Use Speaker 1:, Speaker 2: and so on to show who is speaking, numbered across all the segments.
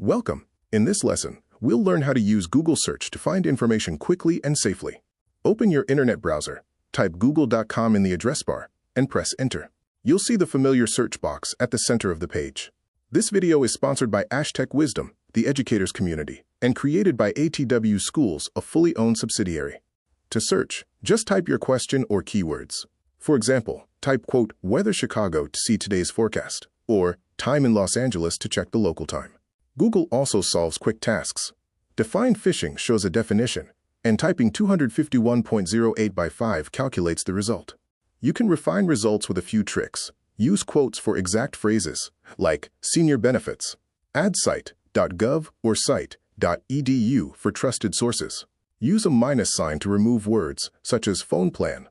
Speaker 1: Welcome. In this lesson, we'll learn how to use Google Search to find information quickly and safely. Open your internet browser, type google.com in the address bar, and press Enter. You'll see the familiar search box at the center of the page. This video is sponsored by AshTechWisdom, the educators community, and created by ATW Schools, a fully owned subsidiary. To search, just type your question or keywords. For example, type, quote, weather Chicago to see today's forecast, or time in Los Angeles to check the local time. Google also solves quick tasks. Define phishing shows a definition, and typing 251.08 by 5 calculates the result. You can refine results with a few tricks. Use quotes for exact phrases, like senior benefits. Add cite.gov or cite.edu for trusted sources. Use a minus sign to remove words, such as phone plan,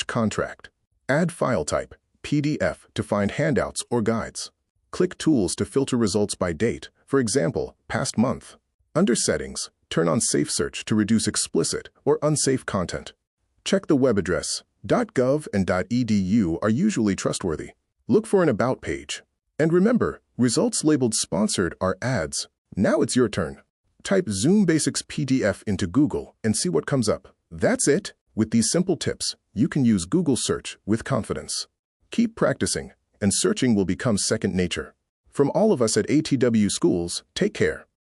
Speaker 1: contract. Add file type, PDF, to find handouts or guides. Click Tools to filter results by date, for example, past month. Under Settings, turn on SafeSearch to reduce explicit or unsafe content. Check the web address. .gov and .edu are usually trustworthy. Look for an About page. And remember, results labeled Sponsored are ads. Now it's your turn. Type Zoom Basics PDF into Google and see what comes up. That's it. With these simple tips, you can use Google Search with confidence. Keep practicing, and searching will become second nature. From all of us at ATW Schools, take care.